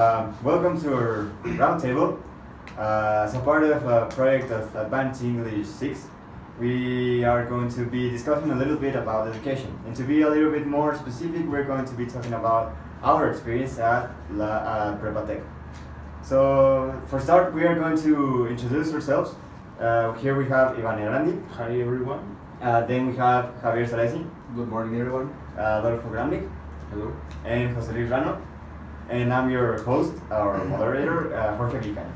Welcome to our roundtable. As a part of a project of Advanced English 6, we are going to be discussing a little bit about education. And to be a little bit more specific, we're going to be talking about our experience at Prepatec. So, for start, we are going to introduce ourselves. Here we have Ivan Erandi. Hi everyone. Then we have Javier Salesi, Good morning everyone. Adolfo Gramnik, Hello. and Jose Luis Rano. And I'm your host, our moderator, Jorge Vican.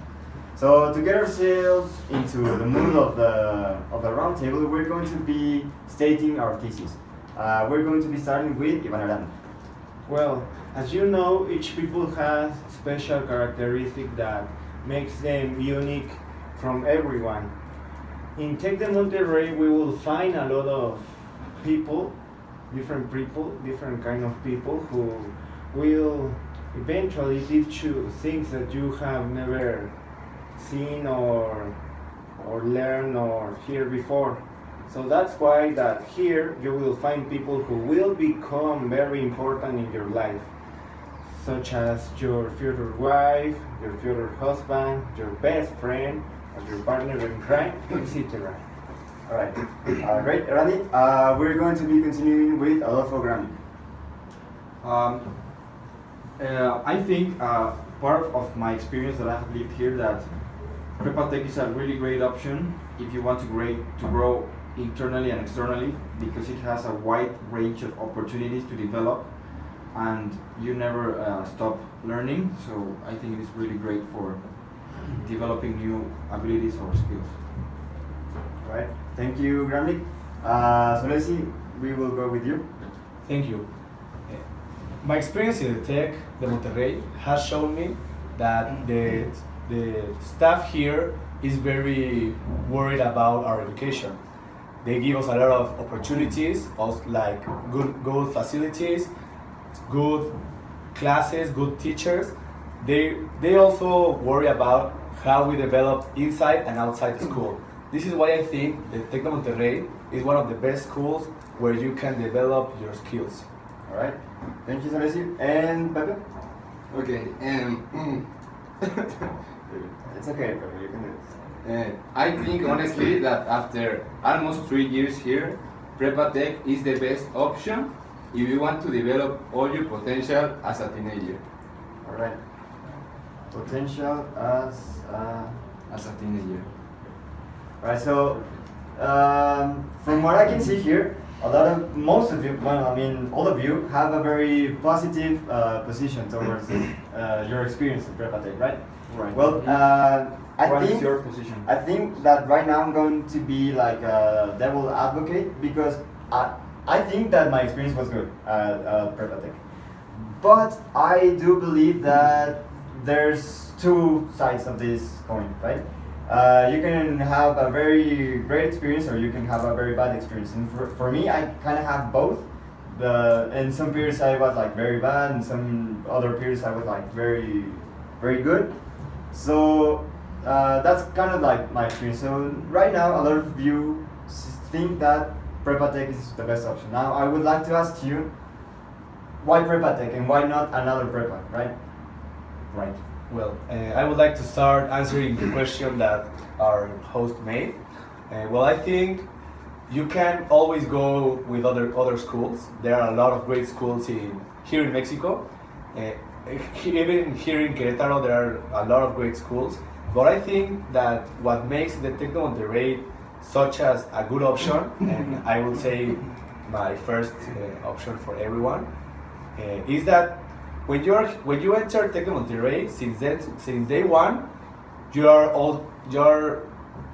So to get ourselves into the mood of the roundtable, we're going to be stating our thesis. We're going to be starting with Ivan Aranda. Well, as you know, each people has special characteristic that makes them unique from everyone. In Tec de Monterrey, we will find a lot of people, different kind of people who will eventually teach you things that you have never seen or learned or heard before. So that's why that here you will find people who will become very important in your life, such as your future wife, your future husband, your best friend, or your partner in crime, etc. Alright, great, Randy. We're going to be continuing with Adolfo Gramnik. I think part of my experience that I have lived here that Prepatec is a really great option if you want to grow internally and externally, because it has a wide range of opportunities to develop and you never stop learning. So I think it is really great for developing new abilities or skills. Alright, thank you, Gramnik. So let's see, we will go with you. Thank you. My experience in the Tec de Monterrey has shown me that the staff here is very worried about our education. They give us a lot of opportunities, like good facilities, good classes, good teachers. They also worry about how we develop inside and outside the school. This is why I think the Tec de Monterrey is one of the best schools where you can develop your skills. Alright, thank you, Salesi. And Pepe? Okay, It's okay, Pepe, you can do this. I think honestly that after almost 3 years here, Prepatec is the best option if you want to develop all your potential as a teenager. Alright. Potential as As a teenager. Alright, so from what I can see here, most of you, well, I mean, all of you have a very positive position towards your experience at Prepatec, right? Right. Well, What is your position? I think that right now I'm going to be like a devil advocate because I think that my experience was good at Prepatec. But I do believe that there's two sides of this coin, right? You can have a very great experience or you can have a very bad experience. And for me, I kind of have both. In some periods I was like very bad, and some other periods I was like very, very good. So that's kind of like my experience. So right now, a lot of you think that Prepatec is the best option. Now I would like to ask you, why Prepatec and why not another Prepa, right? Right. Well, I would like to start answering the question that our host made. Well, I think you can always go with other schools. There are a lot of great schools here in Mexico. Even here in Querétaro, there are a lot of great schools. But I think that what makes the Tec de Monterrey such as a good option, and I would say my first option for everyone, is that when you enter Tec de Monterrey, since day one, you're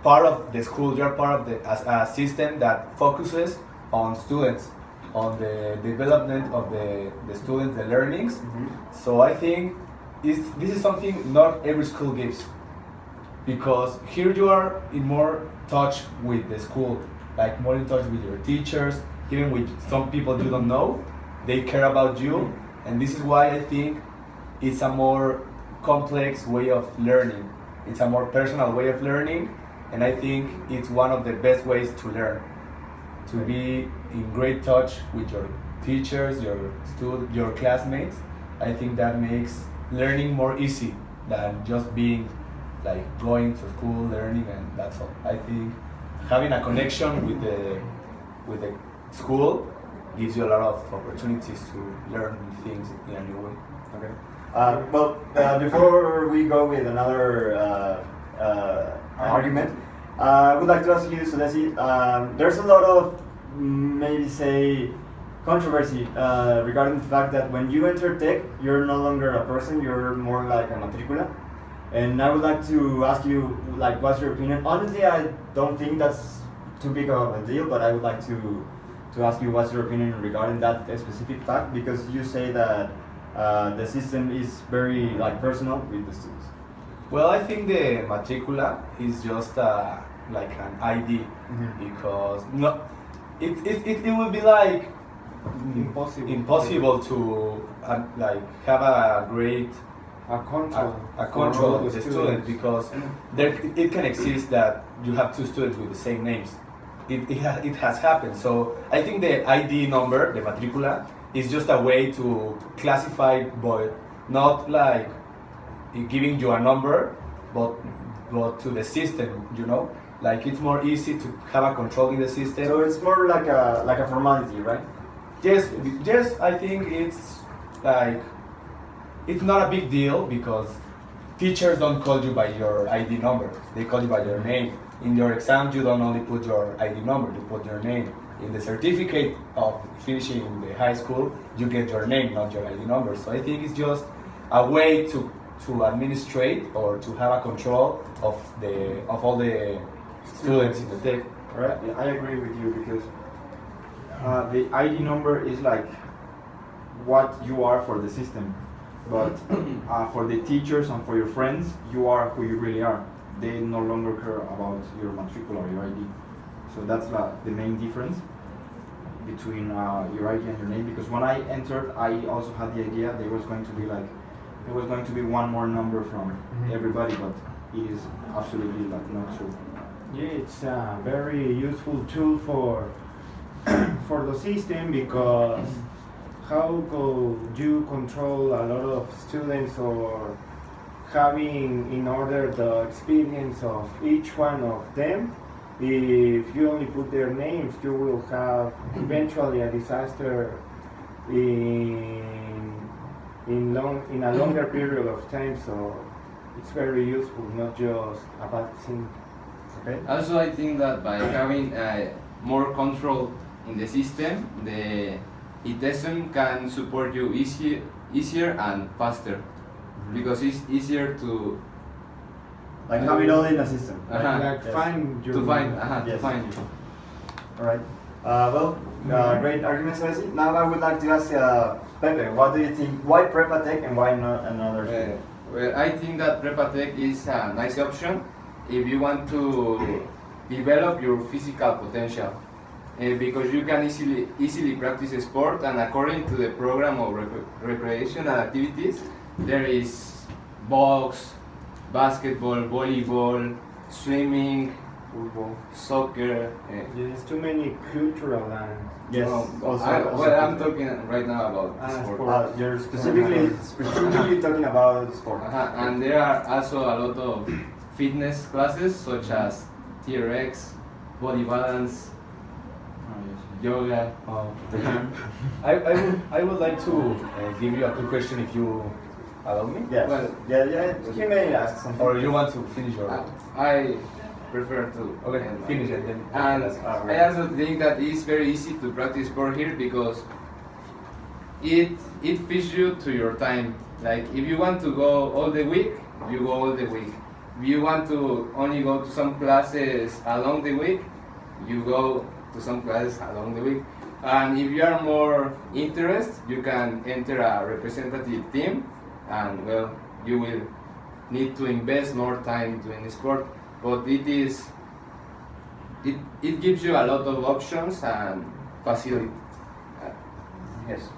part of the school. You're part of a system that focuses on students, on the development of the students, the learnings. Mm-hmm. So I think this is something not every school gives, because here you are in more touch with the school, like more in touch with your teachers, even with some people you don't know. They care about you. And this is why I think it's a more complex way of learning. It's a more personal way of learning, and I think it's one of the best ways to learn. To be in great touch with your teachers, your classmates. I think that makes learning more easy than just being like going to school, learning, and that's all. I think having a connection with the school gives you a lot of opportunities to learn things in a new way. Okay. Before we go with another argument, I would like to ask you, Sudesi, there's a lot of maybe say controversy regarding the fact that when you enter tech, you're no longer a person, you're more like a matricula. And I would like to ask you, like, what's your opinion? Honestly, I don't think that's too big of a deal, but I would like to ask you what's your opinion regarding that specific fact, because you say that the system is very like personal with the students. Well, I think the matricula is just like an ID because no, it would be like impossible to like have a great control with the student, because it can exist that you have two students with the same names. It has happened. So I think the ID number, the matricula, is just a way to classify, but not like giving you a number, but to the system, you know? Like it's more easy to have a control in the system. So it's more like a formality, right? Yes, I think it's like, it's not a big deal because teachers don't call you by your ID number, they call you by your name. In your exams, you don't only put your ID number, you put your name. In the certificate of finishing the high school, you get your name, not your ID number. So I think it's just a way to administrate or to have a control of all the students in the tech. Right, yeah, I agree with you, because the ID number is like what you are for the system, but for the teachers and for your friends, you are who you really are. They no longer care about your matricula or your ID. So that's the main difference between your ID and your name. Because when I entered, I also had the idea there was going to be one more number from everybody, but it is absolutely like not true. Yeah, it's a very useful tool for the system, because how could you control a lot of students, or having in order the experience of each one of them? If you only put their names, you will have eventually a disaster in a longer period of time. So it's very useful, not just a bad thing. Okay. Also, I think that by having more control in the system, the ITESM can support you easier and faster, because it's easier to Like have it all in a system. Like Yes. find your to find Yes. you. All right. Great arguments, Leslie. Now I would like to ask Pepe, what do you think? Why Prepa Tech and why not another school? Well, I think that Prepa Tech is a nice option if you want to develop your physical potential, because you can easily practice sport, and according to the program of recreational activities, there is box, basketball, volleyball, swimming, football, soccer. There's too many cultural and Yes. I'm talking right now about sport. sport. You're specifically talking about sport. And there are also a lot of fitness classes, such as TRX, body balance, yoga. I would like to give you a quick question, if you allow me. Yes. Well, yeah. He may ask something. Or you want to finish your... I prefer to. Okay, finish it then. And I also think that it's very easy to practice sport here, because it fits you to your time. Like if you want to go all the week, you go all the week. If you want to only go to some classes along the week, you go to some classes along the week. And if you are more interested, you can enter a representative team, and well, you will need to invest more time doing sport. But it gives you a lot of options and facility. Yes.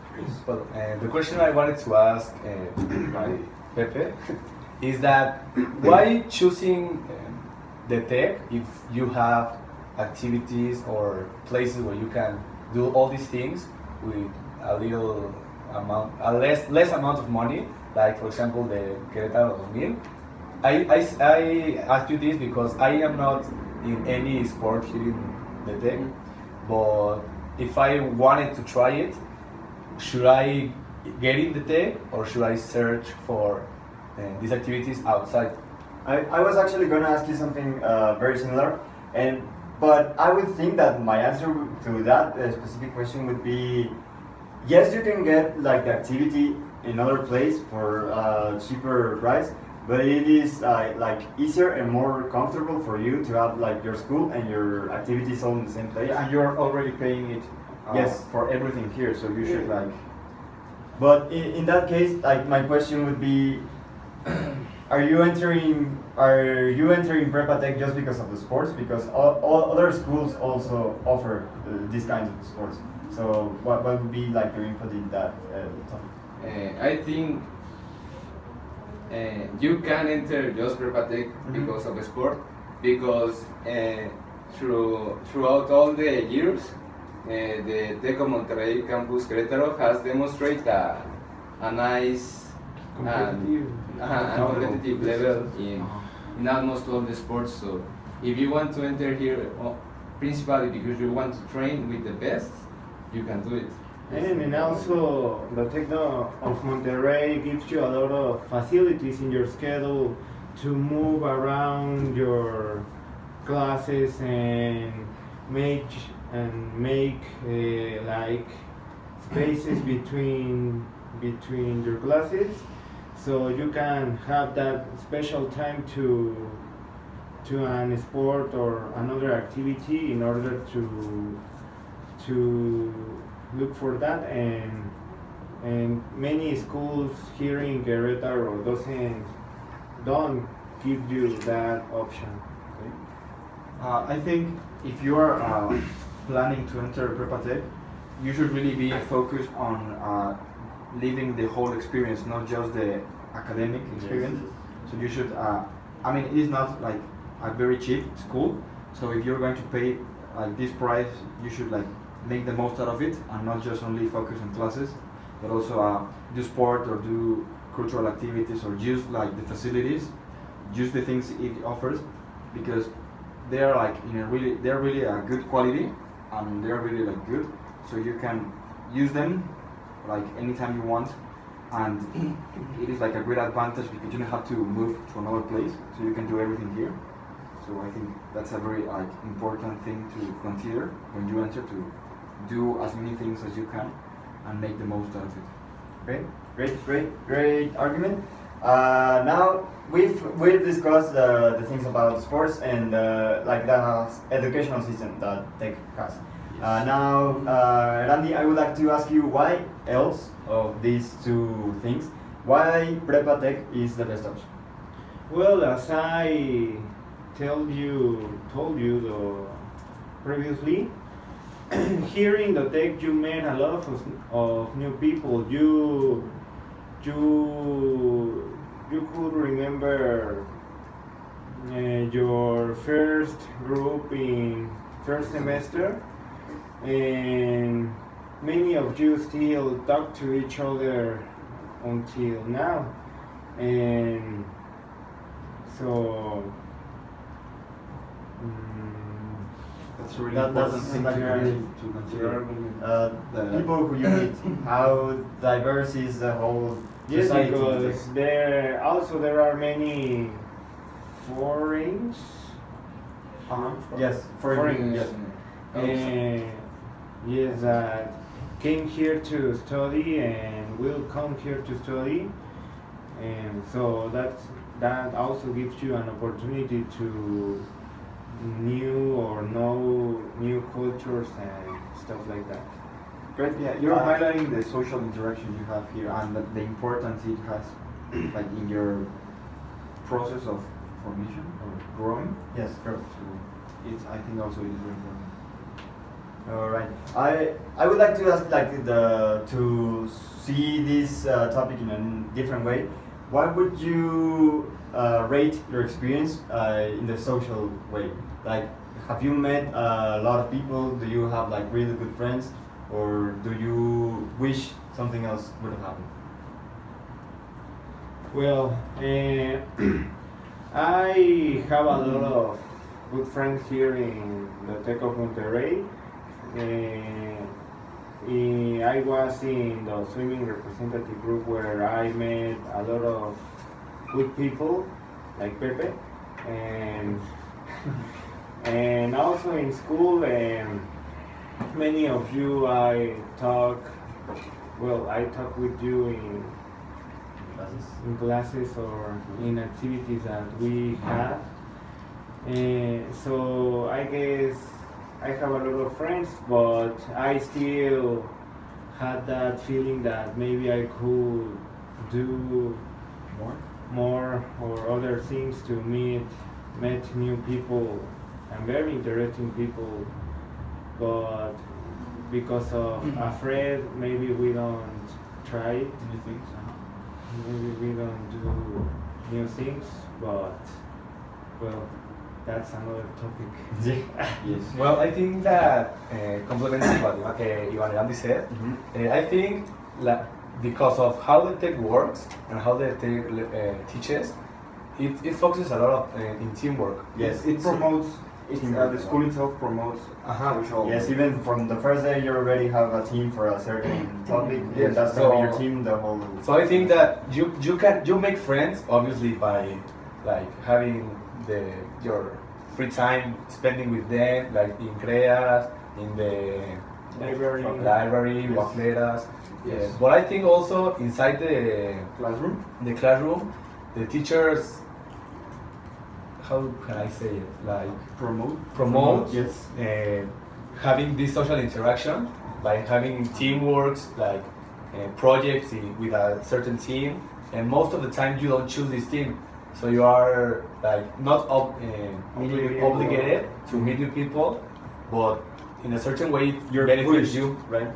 Well, the question I wanted to ask by Pepe is that why choosing the tech if you have activities or places where you can do all these things with a less amount of money, like for example the Querétaro 2000. I ask you this because I am not in any sport here in the tech, but if I wanted to try it, should I get in the tech or should I search for these activities outside? I was actually gonna ask you something very similar, but I would think that my answer to that specific question would be yes, you can get like the activity in other place for cheaper price, but it is like easier and more comfortable for you to have like your school and your activities all in the same place. And you're already paying it Yes. for everything here, so you should like. But in that case, like my question would be, are you entering Prepa Tech just because of the sports? Because all other schools also offer these kinds of sports. So what would be like your input in that topic? I think you can enter just Prepa Tech because of the sport, because throughout all the years, the Tec of Monterrey Campus Querétaro has demonstrated a nice and competitive level in almost all the sports. So if you want to enter here, principally because you want to train with the best, you can do it. And also, the Techno of Monterrey gives you a lot of facilities in your schedule to move around your classes and make like spaces between your classes, so you can have that special time to an sport or another activity in order to look for that, and many schools here in Querétaro don't give you that option. I think if you are planning to enter Prepa Tech, you should really be focused on living the whole experience, not just the academic experience. So you should, I mean, it is not like a very cheap school. So if you're going to pay like this price, you should like make the most out of it and not just only focus on classes, but also do sport or do cultural activities or use like the facilities, use the things it offers, because they are like they're really a good quality and they're really like good, so you can use them like anytime you want, and it is like a great advantage because you don't have to move to another place, so you can do everything here. So I think that's a very like important thing to consider when you enter, to do as many things as you can and make the most out of it. Great argument. Now we've discussed the things about sports and like the educational system that Tech has. Now, Randy, I would like to ask you why else of these two things, why Prepa Tech is the best option? Well, as I told you previously, here in the Tech you met a lot of new people. You could remember your first group in first semester, and many of you still talk to each other until now, and so That's a really That's important thing like to consider. the people who you meet, how diverse is the whole yes, society? because there are many foreigners. Yes, Foreigners. yes. And yes, that came here to study and will come here to study, and so that also gives you an opportunity to know new cultures and stuff like that. Great, yeah, you're highlighting the social interaction you have here and the importance it has like in your process of formation or growing. Yes, correct. So I think also it is very important. All right. I would like to ask to see this topic in a different way. What would you rate your experience in the social way? Like, have you met a lot of people? Do you have like really good friends, or do you wish something else would have happened? Well, I have a lot of good friends here in the Tech of Monterrey. I was in the swimming representative group where I met a lot of good people like Pepe, and and also in school. Many of you I talk with you in classes or in activities that we have. So I guess I have a lot of friends, but I still had that feeling that maybe I could do more or other things to meet new people and very interesting people, but because of afraid, maybe we don't try it. New things. Maybe we don't do new things, but well, that's another topic. Yes. Well, I think that complementing what Ivan Erandi said, I think because of how the tech works and how the tech teaches, it focuses a lot in teamwork. Yes, It promotes. The school itself promotes social. Yes, even from the first day, you already have a team for a certain topic. Yes, and that's so- gonna be your team the whole. So I think that you make friends obviously by like having your free time spending with them, like in creas, in the library, Yes. guafleras. Yes. But I think also inside Classroom. the classroom, the teachers, how can I say it, like promote Yes. having this social interaction by having teamworks, like projects with a certain team, and most of the time you don't choose this team, so you are like not obligated to meet new people, but in a certain way it You're benefits pushed, you. right?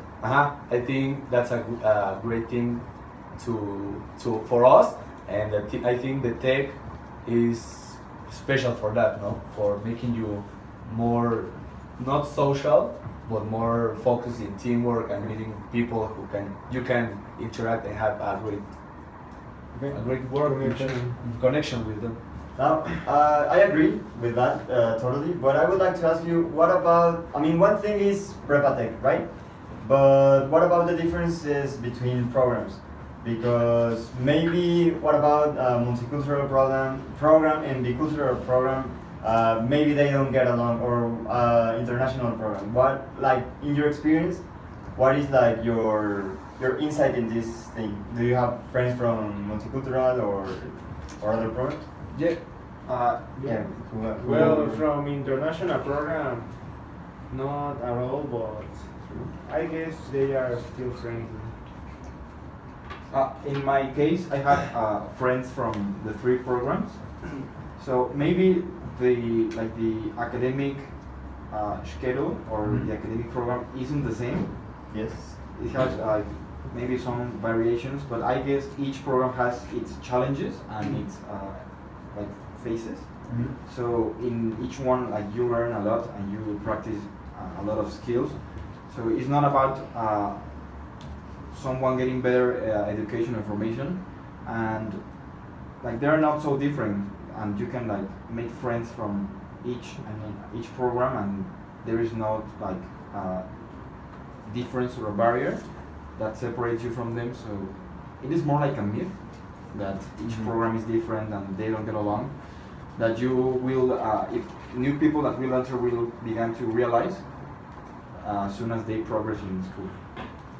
I think that's a great thing for us, and I think the tech is special for that, no? For making you more not social, but more focused in teamwork and meeting people who you can interact and have a great work connection with them. Now, I agree with that totally, but I would like to ask you, what about, I mean, one thing is Prepatech, right? But what about the differences between programs? Because maybe, what about multicultural program and bicultural program? Maybe they don't get along, or international program. What, like, in your experience, what is like your insight in this thing? Do you have friends from multicultural or other programs? Yeah. Yeah. Well, from international program, not at all, but I guess they are still friendly. In my case, I have friends from the 3 programs. So maybe the academic schedule or the academic program isn't the same. Yes. It has maybe some variations, but I guess each program has its challenges and its phases. So in each one, like, you learn a lot and you practice a lot of skills. So it's not about someone getting better education information, and like they're not so different, and you can like make friends from each program, and there is not like difference or a barrier that separates you from them. So it is more like a myth that each program is different and they don't get along, that you will if new people that will enter will begin to realize as soon as they progress in school.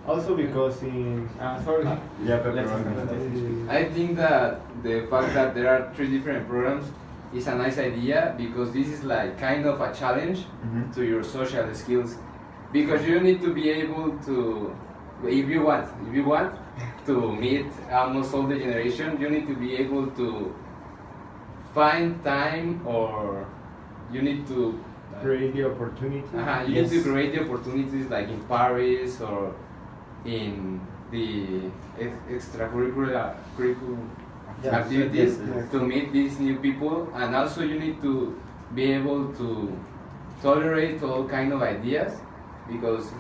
Also because in sorry. Yeah, but I think that the fact that there are 3 different programs is a nice idea, because this is like kind of a challenge to your social skills, because you need to be able to, if you want to meet almost all the generation, you need to be able to find time, or you need to Create the opportunity. you need to create the opportunities, like in Paris or in the extracurricular activities, yes. to meet these new people, and also you need to be able to tolerate all kind of ideas, because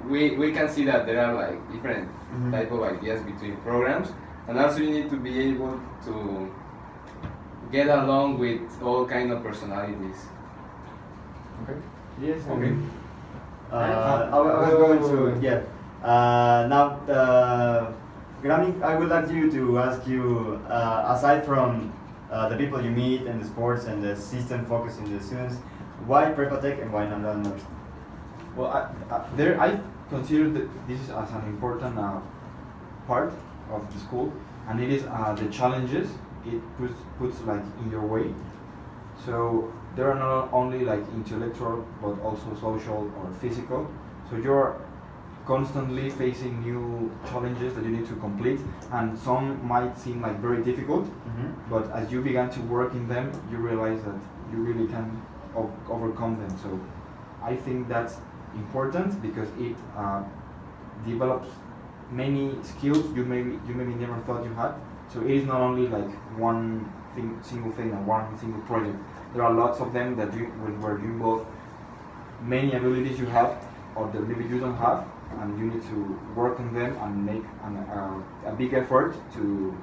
we can see that there are like different type of ideas between programs, and also you need to be able to get along with all kind of personalities. Okay. Yes. Okay. I was going to now, Grammy, I would like you to ask you, aside from the people you meet and the sports and the system focusing the students, why Prepatech and why not others? Well, I consider that this is as an important part of the school, and it is the challenges it puts like in your way. So there are not only like intellectual but also social or physical. So you're constantly facing new challenges that you need to complete, and some might seem like very difficult, but as you begin to work in them, you realize that you really can overcome them. So I think that's important because it develops many skills you maybe never thought you had. So it is not only like one single thing and one single project. There are lots of them that where you involve many abilities you have or that maybe you don't have, and you need to work on them and make a big effort to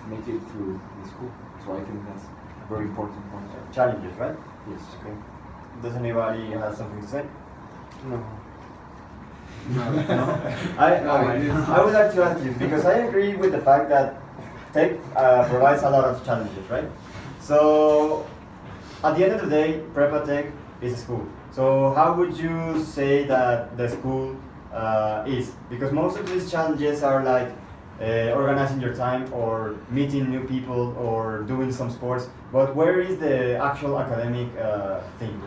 make it through the school. So I think that's a very important point. Challenges, right? Yes. Okay. Does anybody have something to say? No. I would like to ask you, because I agree with the fact that tech provides a lot of challenges, right? So at the end of the day, Prepa Tech is a school. So how would you say that the school is? Because most of these challenges are like organizing your time or meeting new people or doing some sports. But where is the actual academic thing?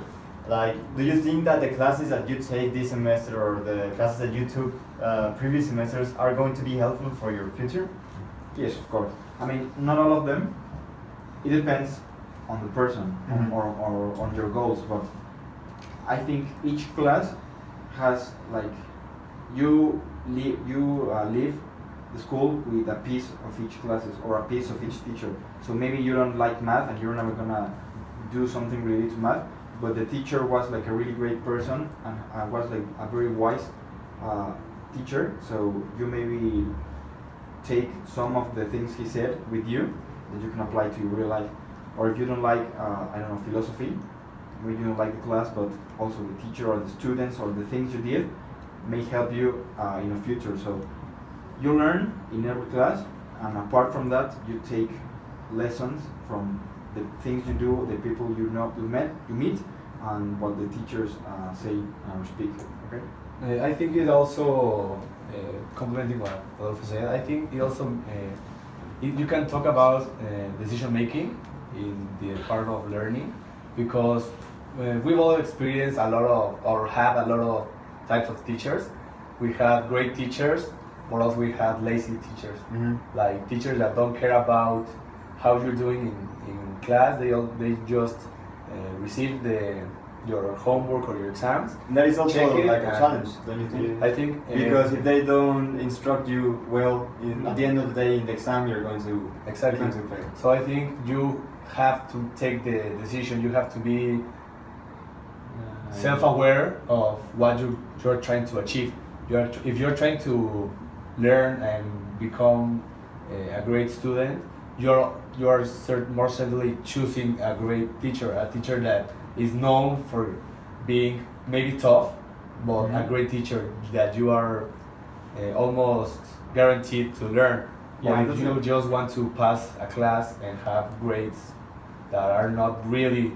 Like, do you think that the classes that you take this semester or the classes that you took previous semesters are going to be helpful for your future? Yes, of course. I mean, not all of them. It depends on the person or on your goals, but I think each class has like you leave the school with a piece of each classes or a piece of each teacher. So maybe you don't like math and you're never gonna do something related to math, but the teacher was like a really great person and was like a very wise teacher. So you maybe take some of the things he said with you that you can apply to your real life. Or if you don't like, I don't know, philosophy, maybe you don't like the class, but also the teacher or the students or the things you did may help you in the future. So you learn in every class, and apart from that, you take lessons from the things you do, the people you meet, and what the teachers say or speak. Okay. I think it also, complementing what Rodolfo said, I think it also, you can talk about decision making in the part of learning, because we've all experienced a lot of, or have a lot of types of teachers. We have great teachers, but also we have lazy teachers, like teachers that don't care about how you're doing in class. They just receive your homework or your exams. And that is also Check it like a challenge, don't you think? I think Because if they don't instruct you well, at the end of the day in the exam you're going to exactly. you're going to fail. So I think you have to take the decision. You have to be self-aware of what you're trying to achieve. If you're trying to learn and become a great student, you're more certainly choosing a great teacher, a teacher that is known for being maybe tough, but a great teacher that you are almost guaranteed to learn. Yeah, Or if you just want to pass a class and have grades that are not really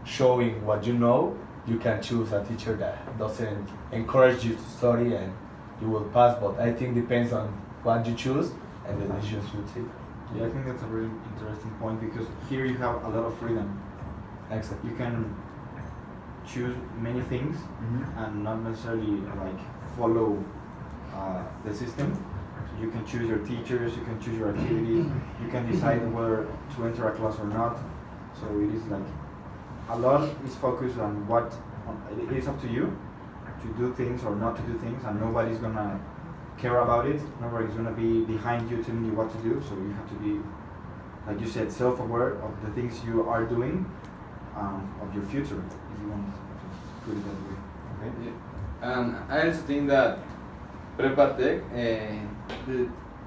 showing what you know, you can choose a teacher that doesn't encourage you to study and you will pass. But I think it depends on what you choose and the decisions you take. Yeah, I think that's a really interesting point because here you have a lot of freedom. Excellent. You can choose many things and not necessarily like follow the system. So you can choose your teachers, you can choose your activities, you can decide whether to enter a class or not. So it is like a lot is focused on it is up to you to do things or not to do things, and nobody's gonna care about it. Nobody's gonna be behind you telling you what to do. So you have to be, like you said, self-aware of the things you are doing, of your future, if you want to put it that way. Okay. Yeah. And I also think that Prepa Tech,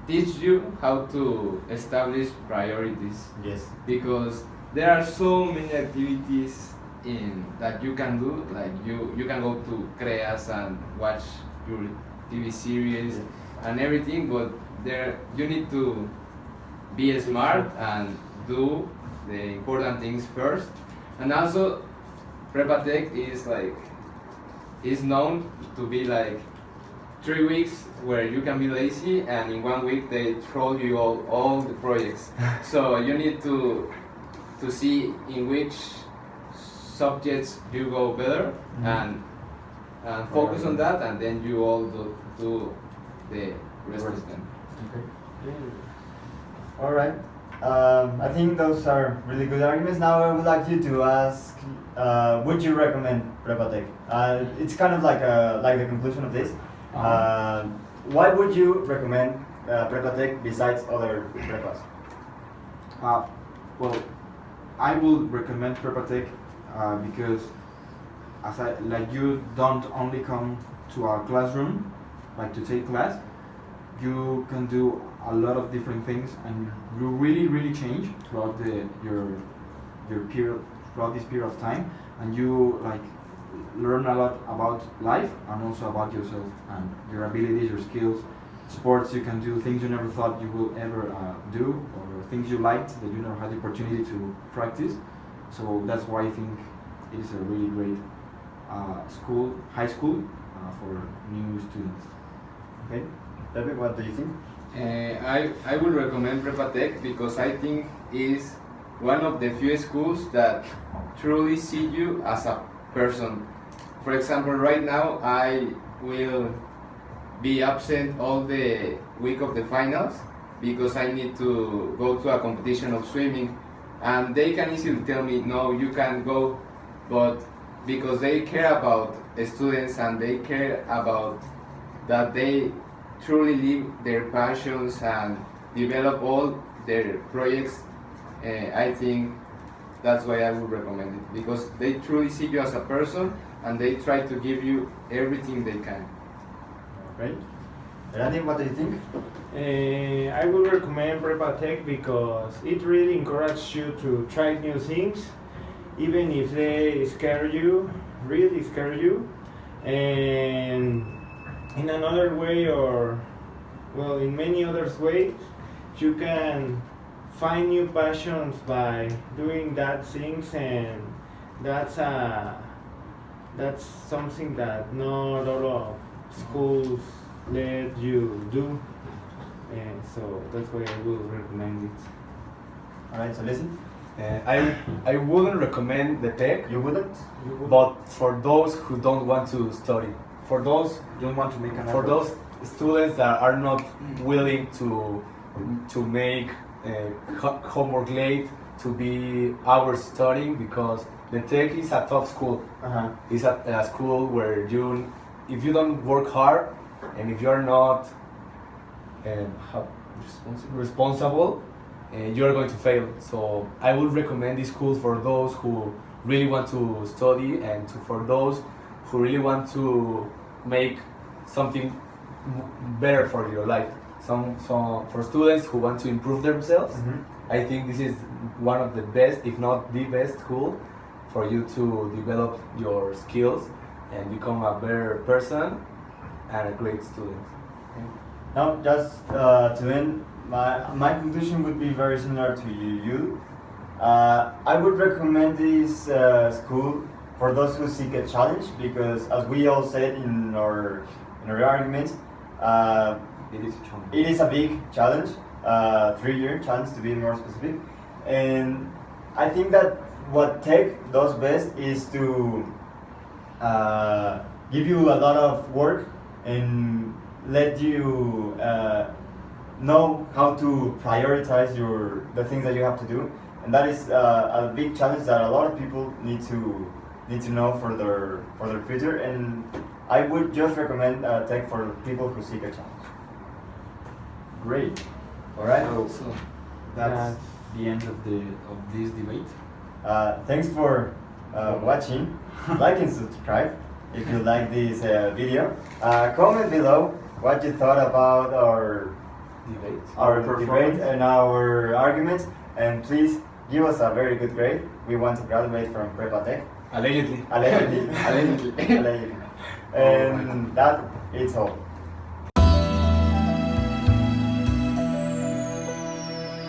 teach you how to establish priorities, Yes. because there are so many activities in that you can do. Like you can go to creas and watch your TV series and everything, but there you need to be smart and do the important things first. And also, Prepatech is known to be like 3 weeks where you can be lazy, and in 1 week they throw you all the projects. So you need to see in which subjects you go better, and focus on that, and then you all do the rest of them. Okay. All right. I think those are really good arguments. Now I would like you to ask, would you recommend Prepatech? It's kind of like the conclusion of this. Why would you recommend Prepatech besides other prepas? Well, I would recommend Prepatech because you don't only come to our classroom like to take class. You can do a lot of different things, and you really change throughout your period, throughout this period of time, and you learn a lot about life and also about yourself and your abilities, your skills. Sports, you can do things you never thought you will ever do, or things you liked that you never had the opportunity to practice. So that's why I think it is a really great high school for new students. Okay. David, what do you think? I would recommend Prepatech because I think is one of the few schools that truly see you as a person. For example, right now I will be absent all the week of the finals because I need to go to a competition of swimming, and they can easily tell me, no, you can't go, but because they care about the students and they care about that they truly live their passions and develop all their projects, I think that's why I would recommend it, because they truly see you as a person and they try to give you everything they can. Right. Randy, what do you think? I would recommend Prepatech because it really encourages you to try new things, even if they scare you, really scare you. And in another way, or well, in many other ways, you can find new passions by doing that things, and that's something that not all of schools let you do, and so that's why I will recommend it. All right. So listen. I wouldn't recommend the tech, You wouldn't? but for those who don't want to study, for those Don't want to make an for effort. those students that are not willing to make homework late, to be hours studying, because the tech is a tough school. Uh-huh. It's a school where if you don't work hard and if you're not responsible, you're going to fail. So I would recommend this school for those who really want to study, and for those who really want to make something better for your life. Some for students who want to improve themselves, I think this is one of the best, if not the best school for you to develop your skills and become a better person and a great student. Now, just to end, my conclusion would be very similar to you. I would recommend this school for those who seek a challenge, because as we all said in our arguments, It is a challenge. it is a big challenge, 3-year challenge to be more specific, and I think that what tech does best is to give you a lot of work and let you know how to prioritize the things that you have to do, and that is a big challenge that a lot of people need to know for their future. And I would just recommend tech for people who seek a challenge. Great. All right. So that's the end of this debate. Thanks for watching. Like and subscribe if you like this video. Comment below what you thought about our Debate. our performance. debate and our arguments. And please give us a very good grade. We want to graduate from Prepa Tech. Allegedly. Allegedly. Allegedly. Allegedly. And that it's all.